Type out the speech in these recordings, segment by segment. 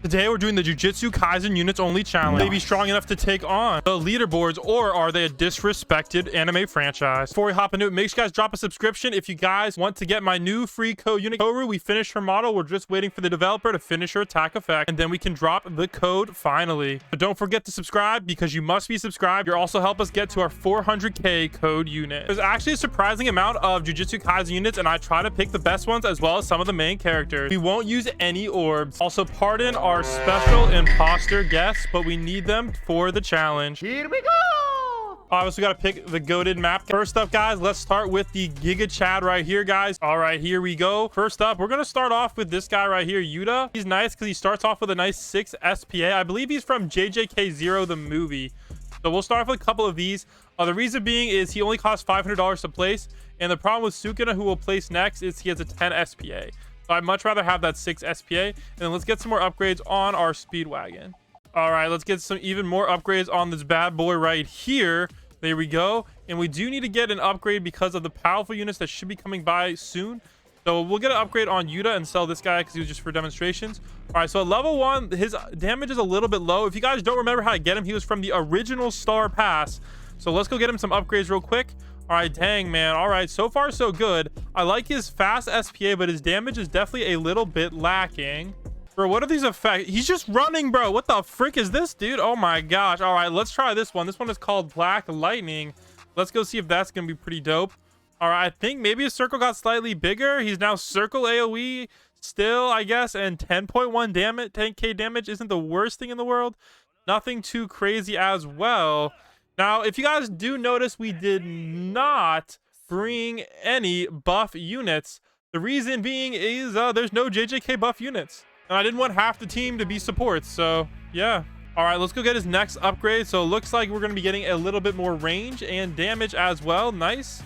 Today we're doing the Jujitsu Kaisen Units only challenge. Will they be strong enough to take on the leaderboards, or are they a disrespected anime franchise? Before we hop into it, make sure you guys drop a subscription if you guys want to get my new free code unit. Toru, we finished her model. We're just waiting for the developer to finish her attack effect, and then we can drop the code finally. But don't forget to subscribe because you must be subscribed. You'll also help us get to our 400k code unit. There's actually a surprising amount of Jujitsu Kaisen units, and I try to pick the best ones as well as some of the main characters. We won't use any orbs. Also, pardon our special imposter guests, but we need them for the challenge. Here we go. Obviously, got to pick the goated map. First up, guys, let's start with the Giga Chad right here, guys. All right, here we go. First up, we're going to start off with this guy right here, Yuta. He's nice because he starts off with a nice 6 SPA. I believe he's from JJK0, the movie. So we'll start off with a couple of these. The reason being is he only costs $500 to place. And the problem with Sukuna, who will place next, is he has a 10 SPA. So I'd much rather have that 6 SPA. And then let's get some more upgrades on our Speedwagon. All right, let's get some even more upgrades on this bad boy right here. There we go. And we do need to get an upgrade because of the powerful units that should be coming by soon. So we'll get an upgrade on Yuta and sell this guy because he was just for demonstrations. All right, so at level 1, his damage is a little bit low. If you guys don't remember how to get him, he was from the original Star Pass. So let's go get him some upgrades real quick. All right, dang, man. All right, so far so good. I like his fast SPA, but his damage is definitely a little bit lacking. Bro, what are these effects? He's just running, bro. What the frick is this, dude? Oh my gosh. All right, let's try this one. This one is called Black Lightning. Let's go see if that's gonna be pretty dope. All right, I think maybe his circle got slightly bigger. He's now circle AoE still, I guess, and 10.1 damage, 10k damage isn't the worst thing in the world. Nothing too crazy as well. Now, if you guys do notice, we did not bring any buff units. The reason being is there's no JJK buff units. And I didn't want half the team to be supports, so yeah. All right, let's go get his next upgrade. So it looks like we're going to be getting a little bit more range and damage as well. Nice.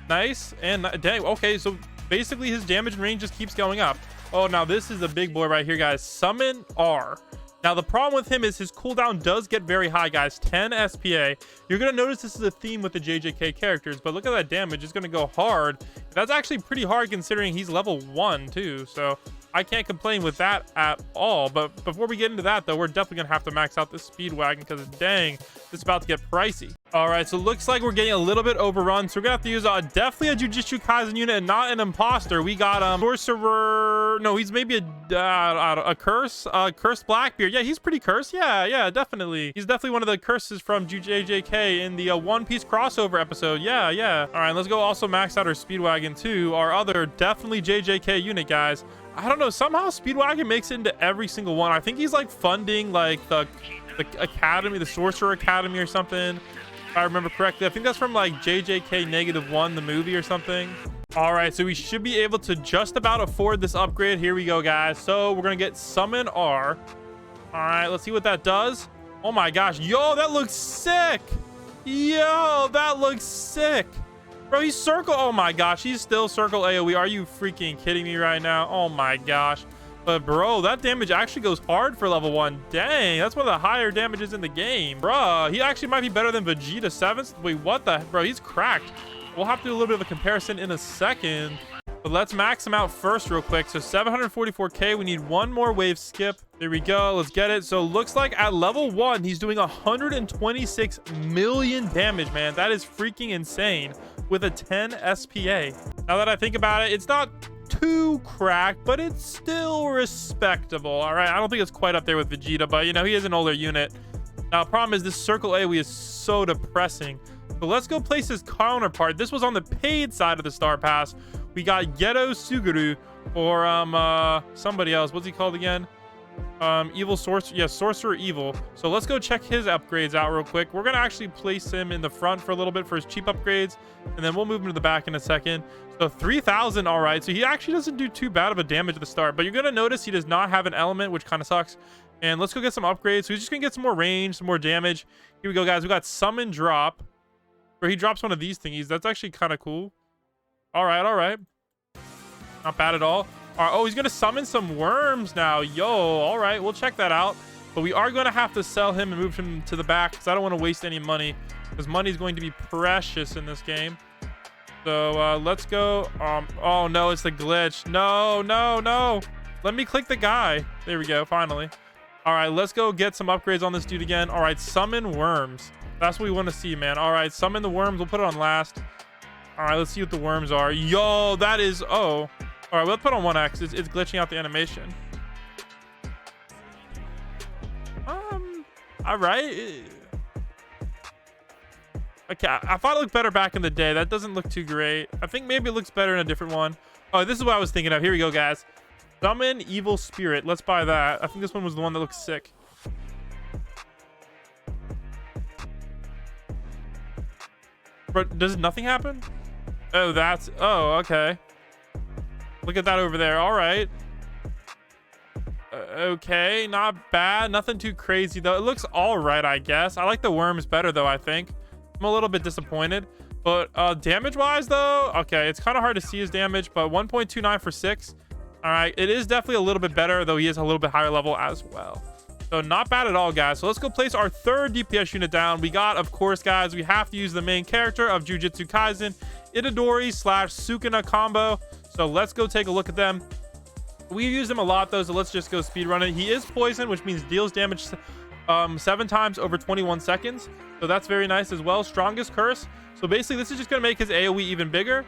Nice. And dang, okay, so basically his damage and range just keeps going up. Oh, now this is a big boy right here, guys. Summon R. Now, the problem with him is his cooldown does get very high, guys. 10 SPA. You're going to notice this is a theme with the JJK characters, but look at that damage. It's going to go hard. That's actually pretty hard considering he's level 1, too. So I can't complain with that at all. But before we get into that, though, we're definitely going to have to max out this Speedwagon because, dang, it's about to get pricey. All right, so it looks like we're getting a little bit overrun. So we're going to have to use definitely a Jujitsu Kaisen unit and not an imposter. We got Sorcerer. No, he's maybe a curse. Cursed Blackbeard. Yeah, he's pretty cursed. Yeah, definitely. He's definitely one of the curses from JJK in the One Piece crossover episode. Yeah. All right, let's go also max out our Speedwagon too. Our other definitely JJK unit, guys. I don't know. Somehow Speedwagon makes it into every single one. I think he's like funding like the academy, the Sorcerer Academy or something. If I remember correctly. I think that's from like JJK-1, the movie or something. All right, so we should be able to just about afford this upgrade. Here we go, guys. So we're going to get Summon R. All right, let's see what that does. Oh my gosh. Yo, that looks sick. Yo, that looks sick. Bro, he's circle. Oh my gosh, he's still circle AoE. Are you freaking kidding me right now? Oh my gosh. But bro, that damage actually goes hard for level 1. Dang, that's one of the higher damages in the game. Bruh, he actually might be better than Vegeta 7th. Wait, what the? Bro, he's cracked. We'll have to do a little bit of a comparison in a second. But let's max him out first real quick. So 744k. We need one more wave skip. There we go. Let's get it. So looks like at level 1, he's doing 126 million damage, man. That is freaking insane with a 10 SPA. Now that I think about it, it's not too cracked, but it's still respectable. All right, I don't think it's quite up there with Vegeta, but you know, he is an older unit. Now, the problem is this circle AoE is so depressing. So let's go place his counterpart. This was on the paid side of the Star Pass. We got Geto Suguru or somebody else. What's he called again? Evil Sorcerer. Yeah, Sorcerer Evil. So let's go check his upgrades out real quick. We're gonna actually place him in the front for a little bit for his cheap upgrades, and then we'll move him to the back in a second. So 3,000. All right, so he actually doesn't do too bad of a damage at the start, but you're gonna notice he does not have an element, which kind of sucks. And let's go get some upgrades. So he's just gonna get some more range, some more damage. Here we go, guys. We got Summon Drop, where he drops one of these thingies. That's actually kind of cool. All right. Not bad at all. Oh, he's gonna summon some worms now. Yo, all right, we'll check that out. But we are gonna have to sell him and move him to the back because I don't want to waste any money, because money is going to be precious in this game. So let's go. Oh no, it's the glitch. No. Let me click the guy. There we go, finally. All right, let's go get some upgrades on this dude again. All right, summon worms. That's what we want to see, man. All right, summon the worms. We'll put it on last. All right, let's see what the worms are. Yo, that is... Oh. All right, we'll put it on 1x. It's glitching out the animation. All right. Okay, I thought it looked better back in the day. That doesn't look too great. I think maybe it looks better in a different one. Oh, this is what I was thinking of. Here we go, guys. Summon evil spirit. Let's buy that. I think this one was the one that looks sick. But does nothing happen? Oh, that's... Oh, okay. Look at that over there. All right. Okay, not bad. Nothing too crazy, though. It looks all right, I guess. I like the worms better, though, I think. I'm a little bit disappointed. But damage-wise, though, okay, it's kind of hard to see his damage, but 1.29 for 6. All right, it is definitely a little bit better, though he is a little bit higher level as well. So not bad at all, guys. So let's go place our third DPS unit down. We got, of course, guys, we have to use the main character of Jujitsu Kaisen, Itadori / Sukuna combo. So let's go take a look at them. We use them a lot, though, so let's just go speed run it. He is poison, which means deals damage 7 times over 21 seconds. So that's very nice as well. Strongest curse. So basically, this is just going to make his AoE even bigger.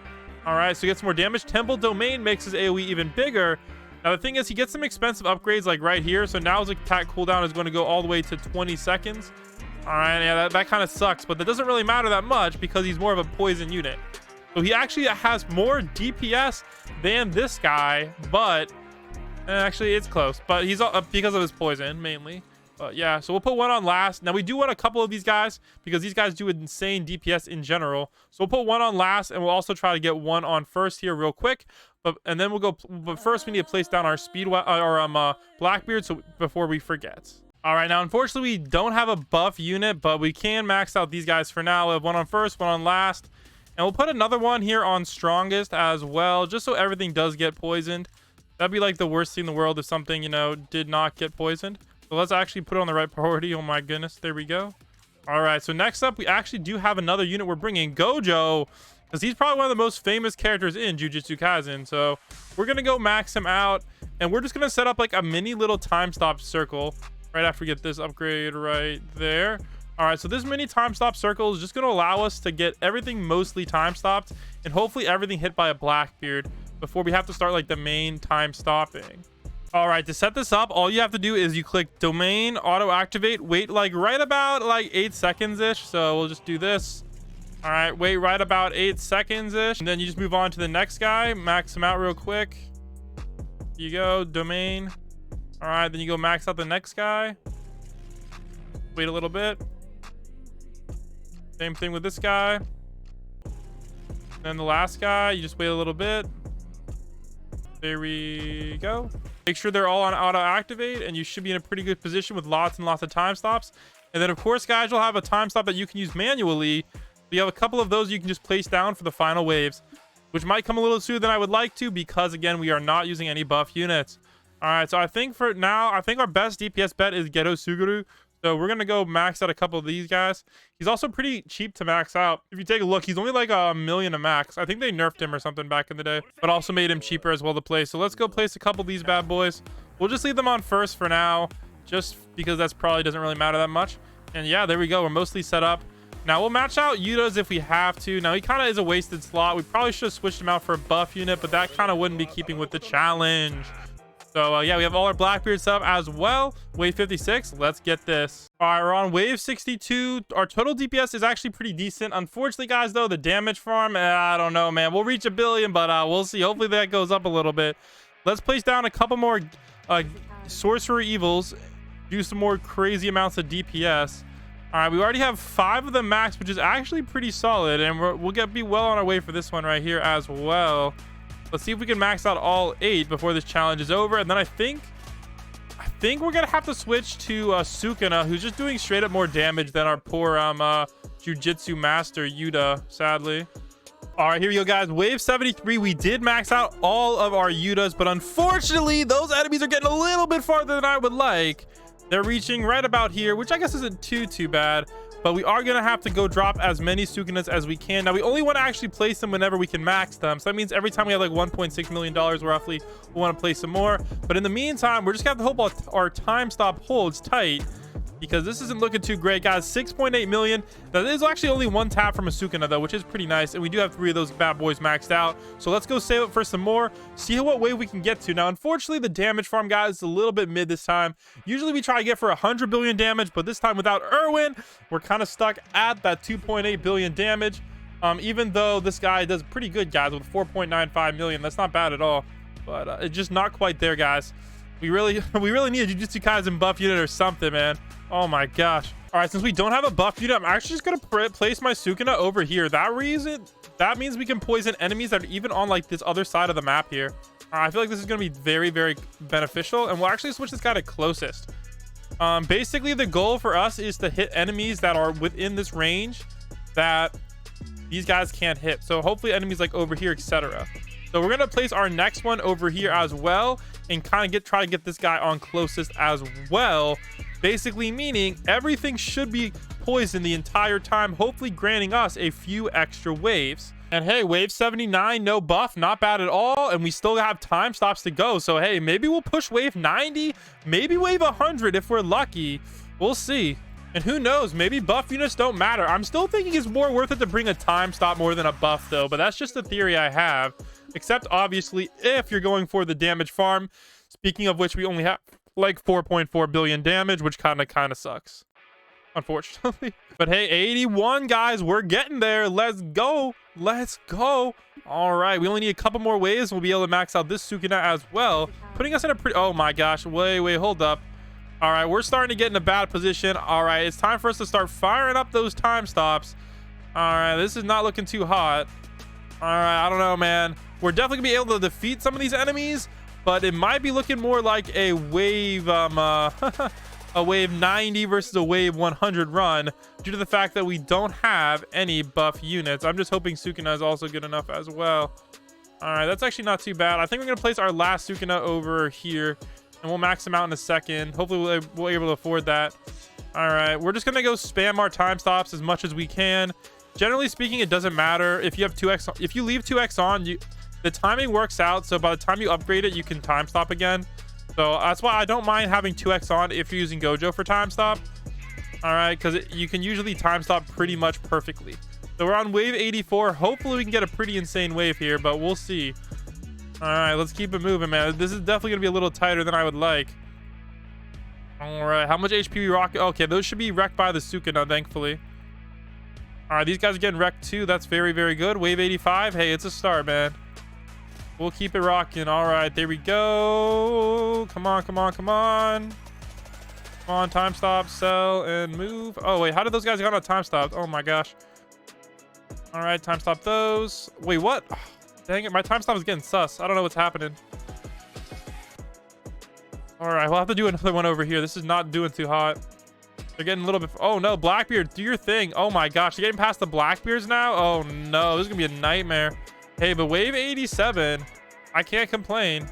All right, so he gets more damage. Temple Domain makes his AoE even bigger. Now, the thing is, he gets some expensive upgrades like right here. So now his attack cooldown is going to go all the way to 20 seconds. All right, yeah, that kind of sucks, but that doesn't really matter that much because he's more of a poison unit. So he actually has more DPS than this guy, but actually it's close. But he's because of his poison mainly. But yeah, so we'll put one on last. Now we do want a couple of these guys because these guys do insane DPS in general. So we'll put one on last, and we'll also try to get one on first here real quick. And then we'll go. But first, we need to place down our Blackbeard, so before we forget. All right, now unfortunately we don't have a buff unit, but we can max out these guys for now. We have one on first, one on last, and we'll put another one here on strongest as well, just so everything does get poisoned. That'd be like the worst thing in the world if something, you know, did not get poisoned. So let's actually put it on the right priority. Oh my goodness, there we go. All right, so next up, we actually do have another unit we're bringing, Gojo, because he's probably one of the most famous characters in Jujutsu Kaisen. So we're going to go max him out, and we're just going to set up like a mini little time stop circle right after we get this upgrade right there. All right, so this mini time stop circle is just going to allow us to get everything mostly time stopped and hopefully everything hit by a Blackbeard before we have to start like the main time stopping. All right, to set this up, all you have to do is you click domain, auto activate, wait like right about like 8 seconds ish. So we'll just do this. All right, wait right about 8 seconds ish, and then you just move on to the next guy, max him out real quick. Here you go, domain. All right, then you go max out the next guy. Wait a little bit. Same thing with this guy. Then the last guy, you just wait a little bit. There we go. Make sure they're all on auto activate, and you should be in a pretty good position with lots and lots of time stops. And then of course, guys, you'll have a time stop that you can use manually. You have a couple of those you can just place down for the final waves, which might come a little sooner than I would like to because again, we are not using any buff units. All right, so I think for now, I think our best DPS bet is Geto Suguru. So we're going to go max out a couple of these guys. He's also pretty cheap to max out. If you take a look, he's only like $1 million a max. I think they nerfed him or something back in the day, but also made him cheaper as well to play. So let's go place a couple of these bad boys. We'll just leave them on first for now, just because that's probably doesn't really matter that much. And yeah, there we go. We're mostly set up. Now we'll match out Yuda's if we have to. Now he kind of is a wasted slot. We probably should have switched him out for a buff unit, but that kind of wouldn't be keeping with the challenge. So yeah, we have all our Blackbeard stuff as well. Wave 56, let's get this. All right, we're on wave 62. Our total DPS is actually pretty decent. Unfortunately, guys, though, the damage farm, I don't know, man. We'll reach 1 billion, but we'll see. Hopefully that goes up a little bit. Let's place down a couple more sorcerer evils, do some more crazy amounts of DPS. All right, we already have 5 of them max, which is actually pretty solid, and we'll be well on our way for this one right here as well. Let's see if we can max out all 8 before this challenge is over. And then I think we're gonna have to switch to Sukuna, who's just doing straight up more damage than our poor Jujitsu master Yuta, sadly. All right, here we go, guys. Wave 73, we did max out all of our Yutas, but unfortunately those enemies are getting a little bit farther than I would like. They're reaching right about here, which I guess isn't too bad. but we are gonna have to go drop as many Sukunas as we can. Now we only want to actually place them whenever we can max them, so that means every time we have like $1.6 million roughly, we want to place some more. But in the meantime, we're just gonna have to hope our time stop holds tight, because this isn't looking too great, guys. 6.8 million. That is actually only one tap from a Sukuna though, which is pretty nice, and we do have 3 of those bad boys maxed out. So let's go save it for some more, see what wave we can get to. Now unfortunately the damage farm, guys, is a little bit mid this time. Usually we try to get for 100 billion damage, but this time without Irwin, we're kind of stuck at that 2.8 billion damage. Even though this guy does pretty good, guys, with 4.95 million. That's not bad at all, but it's just not quite there, guys. We really need a Jujitsu Kaisen buff unit or something, man. Oh my gosh. All right, since we don't have a buff unit, I'm actually just gonna place my Sukuna over here. That means we can poison enemies that are even on like this other side of the map here. I feel like this is gonna be very, very beneficial, and we'll actually switch this guy to closest. Basically the goal for us is to hit enemies that are within this range that these guys can't hit. So hopefully enemies like over here, etc. So we're gonna place our next one over here as well, and kind of try to get this guy on closest as well. Basically meaning everything should be poisoned the entire time, hopefully granting us a few extra waves. And hey, wave 79, no buff, not bad at all, and we still have time stops to go. So hey, maybe we'll push wave 90, maybe wave 100 if we're lucky. We'll see. And who knows, maybe buff units don't matter. I'm still thinking it's more worth it to bring a time stop more than a buff though, but that's just a theory I have. Except obviously if you're going for the damage farm. Speaking of which, we only have like 4.4 billion damage, which kind of sucks, unfortunately. But hey, 81, guys, we're getting there. Let's go. All right, we only need a couple more waves. We'll be able to max out this Sukuna as well, putting us in a pretty, oh my gosh, wait, hold up. All right, we're starting to get in a bad position. All right, it's time for us to start firing up those time stops. All right, this is not looking too hot. All right, I don't know, man. We're definitely gonna be able to defeat some of these enemies, but it might be looking more like a wave a wave 90 versus a wave 100 run, due to the fact that we don't have any buff units. I'm just hoping Sukuna is also good enough as well. All right, that's actually not too bad. I think we're gonna place our last Sukuna over here, and we'll max him out in a second. Hopefully we'll be able to afford that. All right, we're just gonna go spam our time stops as much as we can. Generally speaking, it doesn't matter if you have 2x. If you leave 2x on, the timing works out, so by the time you upgrade it, you can time stop again. So that's why I don't mind having 2x on if you're using Gojo for time stop. All right, because you can usually time stop pretty much perfectly. So we're on wave 84. Hopefully we can get a pretty insane wave here, but we'll see. All right, let's keep it moving, man. This is definitely gonna be a little tighter than I would like. All right, how much HP we rock? Okay, those should be wrecked by the Sukuna, thankfully. All right, these guys are getting wrecked too. That's very, very good. Wave 85. Hey, it's a start, man. We'll keep it rocking. All right, there we go. Come on. Time stop, sell, and move. Oh, wait, how did those guys get on a time stop? Oh my gosh. All right, time stop those. Wait, what? Oh, dang it, my time stop is getting sus. I don't know what's happening. All right, we'll have to do another one over here. This is not doing too hot. They're getting a little bit. Oh no, Blackbeard, do your thing. Oh my gosh, they're getting past the Blackbeards now. Oh no, this is gonna be a nightmare. Hey, but wave 87, I can't complain.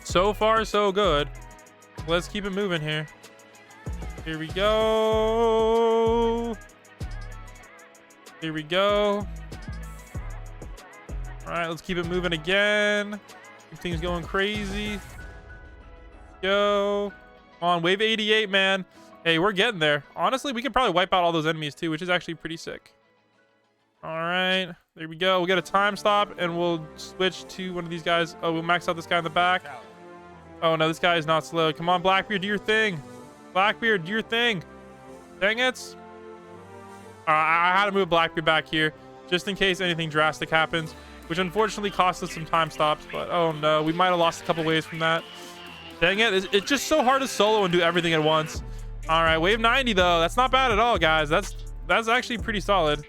So far, so good. Let's keep it moving here. Here we go. All right, let's keep it moving again. Keep things going crazy. Go. Come on, wave 88, man. Hey, we're getting there. Honestly, we could probably wipe out all those enemies too, which is actually pretty sick. All right, there we go. We'll get a time stop and we'll switch to one of these guys. Oh, we'll max out this guy in the back. Oh no, this guy is not slow. Come on, Blackbeard, do your thing. Blackbeard, do your thing. Dang it. I had to move Blackbeard back here just in case anything drastic happens, which unfortunately cost us some time stops. But oh no, we might have lost a couple waves from that. Dang it. It's just so hard to solo and do everything at once. All right, wave 90 though. That's not bad at all, guys. That's actually pretty solid.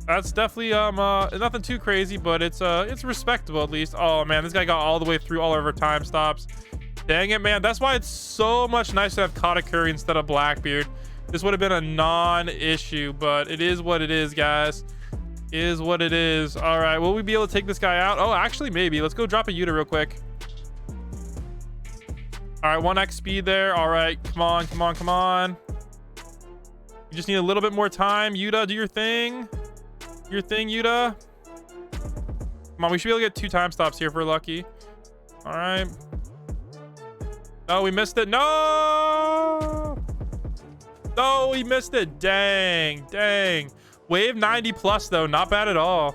That's definitely nothing too crazy, but it's respectable at least. Oh man, this guy got all the way through all of our time stops. Dang it, man. That's why it's so much nicer to have Katakuri instead of Blackbeard. This would have been a non-issue, but it is what it is, guys. Is what it is. All right, will we be able to take this guy out? Oh, actually, maybe. Let's go drop a Yuta real quick. All right, 1x speed there. All right, come on. You just need a little bit more time. Yuta, do your thing. Your thing, Yuta. Come on, we should be able to get 2 time stops here if we're lucky. All right. Oh, we missed it. No! No, we missed it. Dang, dang. Wave 90 plus, though. Not bad at all.